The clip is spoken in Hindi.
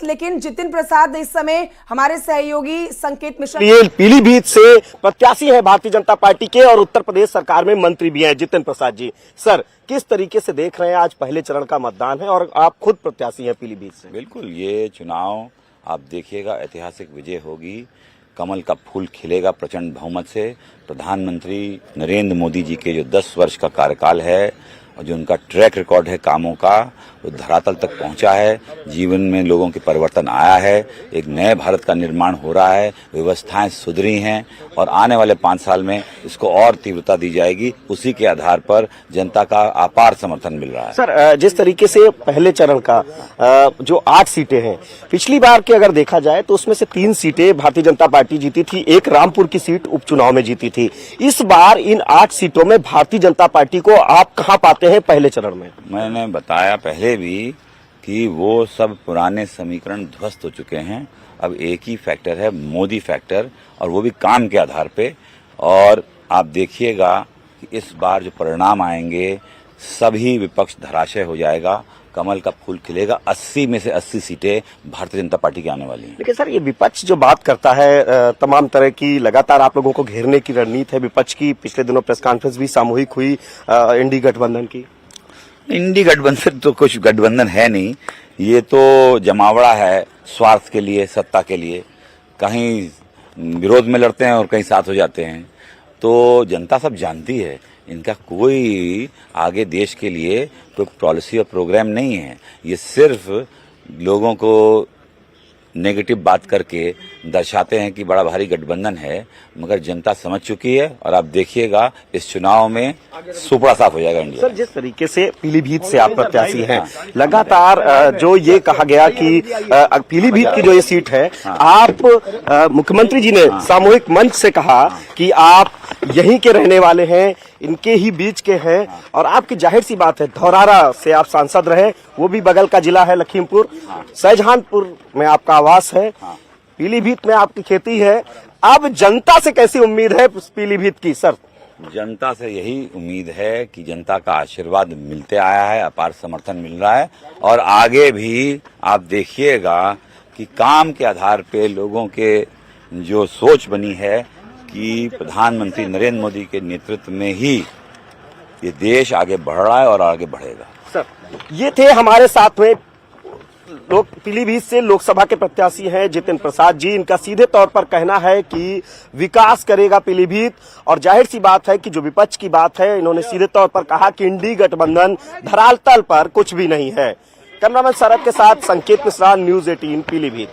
लेकिन जितिन प्रसाद इस समय हमारे सहयोगी संकेत मिश्रा पीलीभीत से प्रत्याशी है भारतीय जनता पार्टी के और उत्तर प्रदेश सरकार में मंत्री भी हैं जितिन प्रसाद जी। सर, किस तरीके से देख रहे हैं, आज पहले चरण का मतदान है और आप खुद प्रत्याशी हैं पीलीभीत से? बिल्कुल, ये चुनाव आप देखिएगा, ऐतिहासिक विजय होगी, कमल का फूल खिलेगा प्रचंड बहुमत से। प्रधानमंत्री नरेंद्र मोदी जी के जो 10 वर्ष का कार्यकाल है और जो उनका ट्रैक रिकॉर्ड है कामों का, वो धरातल तक पहुंचा है। जीवन में लोगों के परिवर्तन आया है, एक नए भारत का निर्माण हो रहा है, व्यवस्थाएं सुधरी हैं और आने वाले 5 साल में इसको और तीव्रता दी जाएगी। उसी के आधार पर जनता का अपार समर्थन मिल रहा है। सर, जिस तरीके से पहले चरण का जो 8 सीटें हैं, पिछली बार के अगर देखा जाए तो उसमें से 3 सीटें भारतीय जनता पार्टी जीती थी, एक रामपुर की सीट उपचुनाव में जीती थी। इस बार इन 8 सीटों में भारतीय जनता पार्टी को आप कहां पाते हैं पहले चरण में? मैंने बताया पहले भी कि वो सब पुराने समीकरण ध्वस्त हो चुके हैं। अब एक ही फैक्टर है, मोदी फैक्टर, और वो भी काम के आधार पे। और आप देखिएगा कि इस बार जो परिणाम आएंगे, सभी विपक्ष धराशय हो जाएगा, कमल का फूल खिलेगा। 80 में से 80 सीटें भारतीय जनता पार्टी की आने वाली हैं। लेकिन सर, ये विपक्ष जो बात करता है, तमाम तरह की लगातार आप लोगों को घेरने की रणनीति है विपक्ष की। पिछले दिनों प्रेस कॉन्फ्रेंस भी सामूहिक हुई इंडी गठबंधन की। इंडी गठबंधन तो कुछ गठबंधन है नहीं, ये तो जमावड़ा है स्वार्थ के लिए, सत्ता के लिए। कहीं विरोध में लड़ते हैं और कहीं साथ हो जाते हैं। तो जनता सब जानती है, इनका कोई आगे देश के लिए कोई पॉलिसी और प्रोग्राम नहीं है। ये सिर्फ लोगों को नेगेटिव बात करके दर्शाते हैं कि बड़ा भारी गठबंधन है, मगर जनता समझ चुकी है। और आप देखिएगा इस चुनाव में सुपड़ा साफ हो जाएगा इंडिया। सर, जिस तरीके से पीलीभीत से आप प्रत्याशी हैं, लगातार जो ये कहा गया कि पीलीभीत की जो ये सीट है, आप मुख्यमंत्री जी ने सामूहिक मंच से कहा कि आप यहीं के रहने वाले हैं, इनके ही बीच के हैं, और आपकी जाहिर सी बात है धौरारा से आप सांसद रहे, वो भी बगल का जिला है लखीमपुर। शाहजहानपुर में आपका आवास है, पीलीभीत में आपकी खेती है। अब जनता से कैसी उम्मीद है पीलीभीत की? सर, जनता से यही उम्मीद है कि जनता का आशीर्वाद मिलते आया है, अपार समर्थन मिल रहा है, और आगे भी आप देखिएगा कि काम के आधार पे लोगों के जो सोच बनी है कि प्रधानमंत्री नरेंद्र मोदी के नेतृत्व में ही ये देश आगे बढ़ रहा है और आगे बढ़ेगा। सर, ये थे हमारे साथ में लोग पीलीभीत से लोकसभा के प्रत्याशी हैं जितिन प्रसाद जी। इनका सीधे तौर पर कहना है कि विकास करेगा पीलीभीत, और जाहिर सी बात है कि जो विपक्ष की बात है, इन्होंने सीधे तौर पर कहा कि इंडी गठबंधन धरातल पर कुछ भी नहीं है। कैमरामैन शरद के साथ संकेत मिश्रा, न्यूज़ 18 पीलीभीत।